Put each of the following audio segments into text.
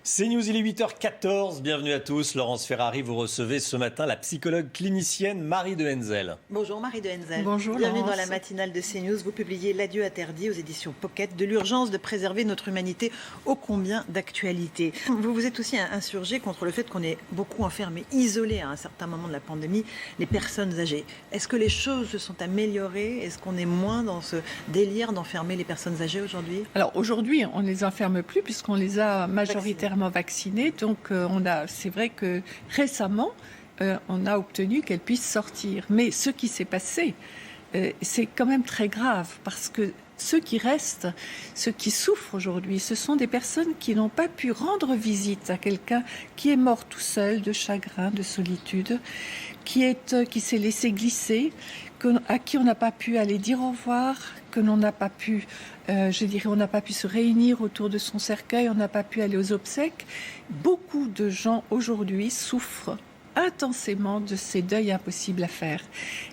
CNews, il est 8h14, bienvenue à tous. Laurence Ferrari, vous recevez ce matin la psychologue clinicienne Marie de Henzel. Bonjour Marie de Henzel. Bonjour bienvenue Laurence. dans la matinale de CNews. Vous publiez L'adieu interdit aux éditions Pocket, de l'urgence de préserver notre humanité, ô combien d'actualité. Vous vous êtes aussi insurgé contre le fait qu'on est beaucoup enfermés, isolés à un certain moment de la pandémie, les personnes âgées. Est-ce que les choses se sont améliorées? Est-ce qu'on est moins dans ce délire d'enfermer les personnes âgées aujourd'hui? Alors aujourd'hui, on ne les enferme plus puisqu'on les a majoritairement vaccinées. Donc c'est vrai que récemment, on a obtenu qu'elles puissent sortir. Mais ce qui s'est passé, c'est quand même très grave parce que ceux qui restent, ceux qui souffrent aujourd'hui, ce sont des personnes qui n'ont pas pu rendre visite à quelqu'un qui est mort tout seul de chagrin, de solitude, qui s'est laissé glisser, à qui on n'a pas pu aller dire au revoir, que l'on n'a pas pu, on n'a pas pu se réunir autour de son cercueil, on n'a pas pu aller aux obsèques. Beaucoup de gens aujourd'hui souffrent intensément de ces deuils impossibles à faire.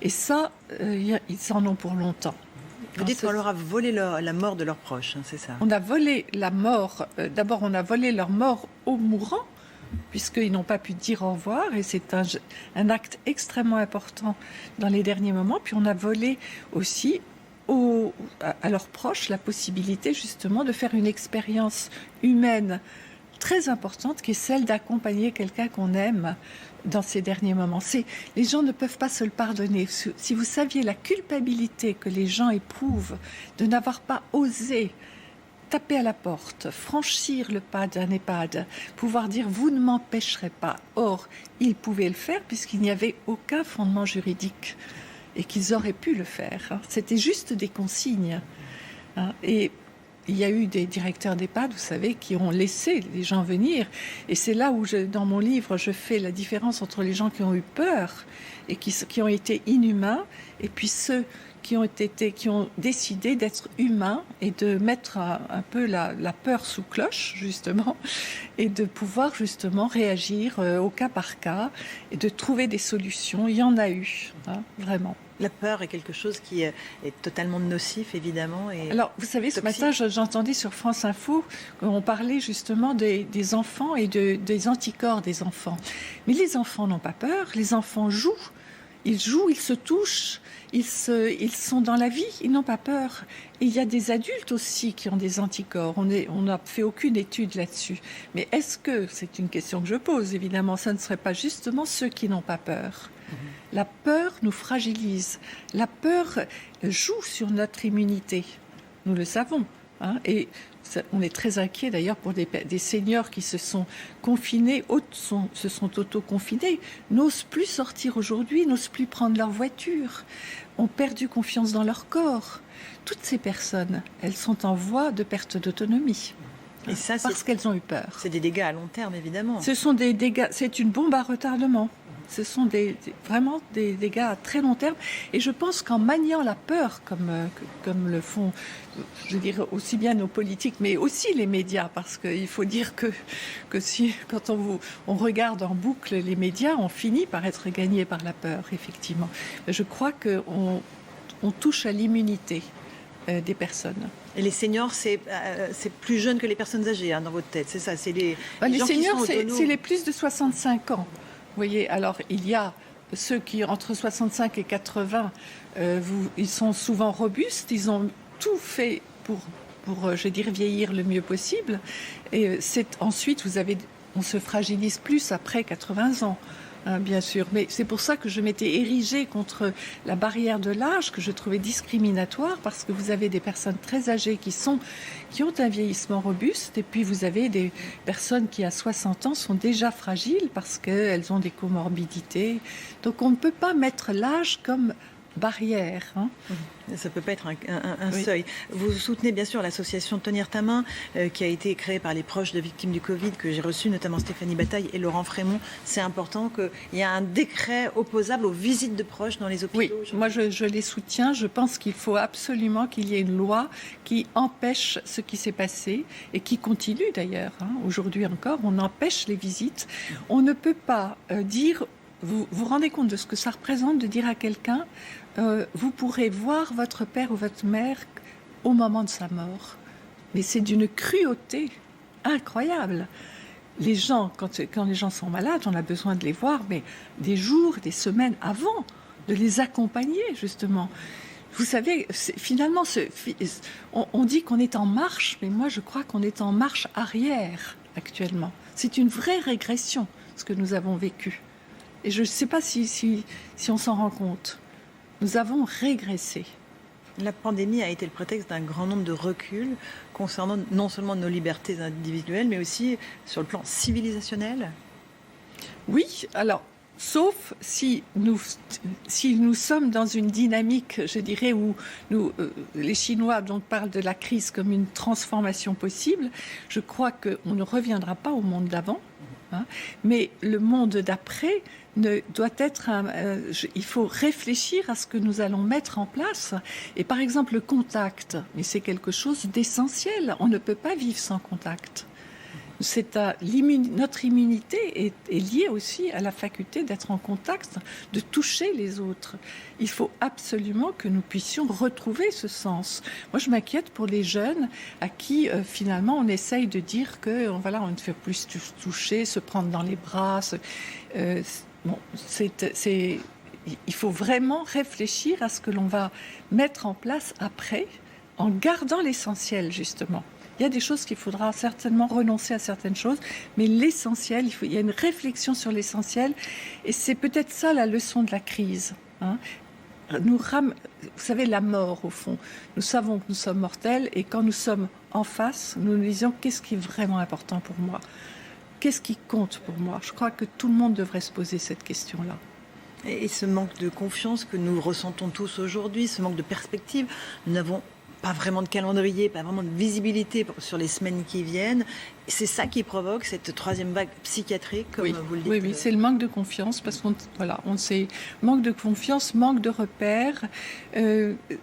Et ça, ils en ont pour longtemps. Vous dites qu'on leur a volé la mort de leurs proches, hein, c'est ça? On a volé la mort, d'abord on a volé leur mort aux mourants, puisqu'ils n'ont pas pu dire au revoir, et c'est un acte extrêmement important dans les derniers moments. Puis on a volé aussi à leurs proches la possibilité justement de faire une expérience humaine très importante, qui est celle d'accompagner quelqu'un qu'on aime dans ces derniers moments. Les gens ne peuvent pas se le pardonner. Si vous saviez la culpabilité que les gens éprouvent de n'avoir pas osé taper à la porte, franchir le pas d'un EHPAD, pouvoir dire « vous ne m'empêcherez pas ». Or, ils pouvaient le faire puisqu'il n'y avait aucun fondement juridique et qu'ils auraient pu le faire. C'était juste des consignes. Et il y a eu des directeurs d'EHPAD, vous savez, qui ont laissé les gens venir. Et c'est là où, dans mon livre, je fais la différence entre les gens qui ont eu peur et qui ont été inhumains, et puis ceux qui ont décidé d'être humains et de mettre un peu la peur sous cloche, justement, et de pouvoir justement réagir au cas par cas et de trouver des solutions. Il y en a eu, vraiment. La peur est quelque chose qui est totalement nocif, évidemment. Alors, vous savez, ce matin, j'entendais sur France Info qu'on parlait justement des enfants et des anticorps des enfants. Mais les enfants n'ont pas peur, les enfants jouent. Ils jouent, ils se touchent, ils sont dans la vie, ils n'ont pas peur. Et il y a des adultes aussi qui ont des anticorps. On n'a fait aucune étude là-dessus. Mais est-ce que, c'est une question que je pose évidemment, ça ne serait pas justement ceux qui n'ont pas peur? La peur nous fragilise. La peur joue sur notre immunité. Nous le savons. Et on est très inquiet d'ailleurs pour des seniors qui se sont confinés, se sont auto-confinés, n'osent plus sortir aujourd'hui, n'osent plus prendre leur voiture, ont perdu confiance dans leur corps. Toutes ces personnes, elles sont en voie de perte d'autonomie. Et ça, parce qu'elles ont eu peur. C'est des dégâts à long terme, évidemment. Ce sont des dégâts, c'est une bombe à retardement. Ce sont vraiment des dégâts à très long terme. Et je pense qu'en maniant la peur, comme le font, je dirais, aussi bien nos politiques, mais aussi les médias, parce qu'il faut dire que quand on regarde en boucle les médias, on finit par être gagné par la peur, effectivement. Je crois qu'on touche à l'immunité des personnes. Et les seniors, c'est plus jeune que les personnes âgées, dans votre tête, c'est ça? C'est les seniors, c'est les plus de 65 ans. Vous voyez, alors il y a ceux qui, entre 65 et 80, ils sont souvent robustes, ils ont tout fait pour je dirais, vieillir le mieux possible. Et ensuite, on se fragilise plus après 80 ans. Bien sûr, mais c'est pour ça que je m'étais érigée contre la barrière de l'âge que je trouvais discriminatoire, parce que vous avez des personnes très âgées qui ont un vieillissement robuste, et puis vous avez des personnes qui à 60 ans sont déjà fragiles parce qu'elles ont des comorbidités. Donc on ne peut pas mettre l'âge comme barrière. Ça ne peut pas être un seuil. Vous soutenez bien sûr l'association Tenir ta main, qui a été créée par les proches de victimes du Covid, que j'ai reçu, notamment Stéphanie Bataille et Laurent Frémont. C'est important qu'il y ait un décret opposable aux visites de proches dans les hôpitaux. Oui, moi je les soutiens. Je pense qu'il faut absolument qu'il y ait une loi qui empêche ce qui s'est passé et qui continue d'ailleurs. Aujourd'hui encore, on empêche les visites. On ne peut pas dire... Vous vous rendez compte de ce que ça représente de dire à quelqu'un vous pourrez voir votre père ou votre mère au moment de sa mort. Mais c'est d'une cruauté incroyable. les gens, quand les gens sont malades, on a besoin de les voir, mais des jours, des semaines avant, de les accompagner, justement. Vous savez, finalement, on dit qu'on est en marche, mais moi, je crois qu'on est en marche arrière, actuellement. C'est une vraie régression, ce que nous avons vécu. Et je ne sais pas si on s'en rend compte. Nous avons régressé. La pandémie a été le prétexte d'un grand nombre de reculs concernant non seulement nos libertés individuelles, mais aussi sur le plan civilisationnel. Oui, alors, sauf si nous sommes dans une dynamique, je dirais, où les Chinois donc, parlent de la crise comme une transformation possible. Je crois qu'on ne reviendra pas au monde d'avant, hein, mais le monde d'après doit être il faut réfléchir à ce que nous allons mettre en place. Et par exemple, le contact, mais c'est quelque chose d'essentiel. On ne peut pas vivre sans contact. Notre immunité est liée aussi à la faculté d'être en contact, de toucher les autres. Il faut absolument que nous puissions retrouver ce sens. Moi, je m'inquiète pour les jeunes à qui, finalement, on essaye de dire que voilà, on ne fait plus toucher, se prendre dans les bras. Il faut vraiment réfléchir à ce que l'on va mettre en place après, en gardant l'essentiel, justement. Il y a des choses qu'il faudra certainement renoncer à certaines choses, mais l'essentiel, il y a une réflexion sur l'essentiel, et c'est peut-être ça la leçon de la crise. Hein. Vous savez, la mort, au fond. Nous savons que nous sommes mortels, et quand nous sommes en face, nous nous disons qu'est-ce qui est vraiment important pour moi ? Qu'est-ce qui compte pour moi ? Je crois que tout le monde devrait se poser cette question-là. Et ce manque de confiance que nous ressentons tous aujourd'hui, ce manque de perspective, nous n'avons pas vraiment de calendrier, pas vraiment de visibilité sur les semaines qui viennent. C'est ça qui provoque cette troisième vague psychiatrique, comme vous le dites. Oui, c'est le manque de confiance, parce on sait, manque de confiance, manque de repères.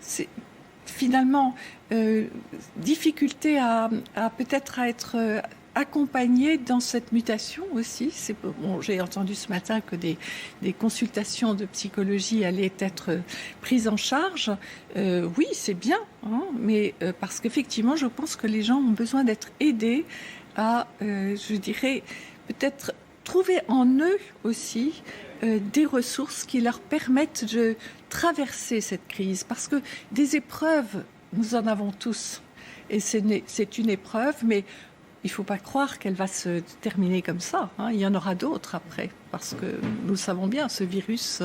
C'est finalement difficulté à peut-être à être accompagné dans cette mutation aussi. J'ai entendu ce matin que des consultations de psychologie allaient être prises en charge. Oui, c'est bien, hein, mais parce qu'effectivement, je pense que les gens ont besoin d'être aidés à, je dirais, peut-être trouver en eux aussi des ressources qui leur permettent de traverser cette crise. Parce que des épreuves, nous en avons tous. Et c'est une épreuve, mais il ne faut pas croire qu'elle va se terminer comme ça. Hein. Il y en aura d'autres après, parce que nous savons bien, ce virus,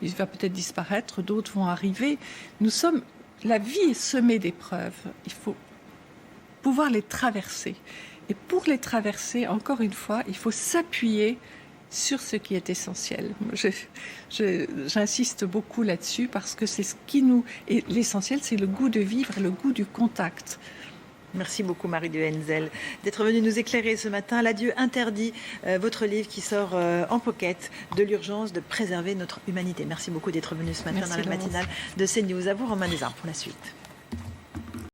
il va peut-être disparaître, d'autres vont arriver. La vie est semée d'épreuves. Il faut pouvoir les traverser. Et pour les traverser, encore une fois, il faut s'appuyer sur ce qui est essentiel. J'insiste beaucoup là-dessus, parce que c'est ce qui nous... Et l'essentiel, c'est le goût de vivre, le goût du contact. Merci beaucoup Marie de Henzel d'être venue nous éclairer ce matin. L'adieu interdit, votre livre qui sort en pocket, de l'urgence de préserver notre humanité. Merci beaucoup d'être venue ce matin dans la matinale de CNews. À vous Romain Desarmes pour la suite.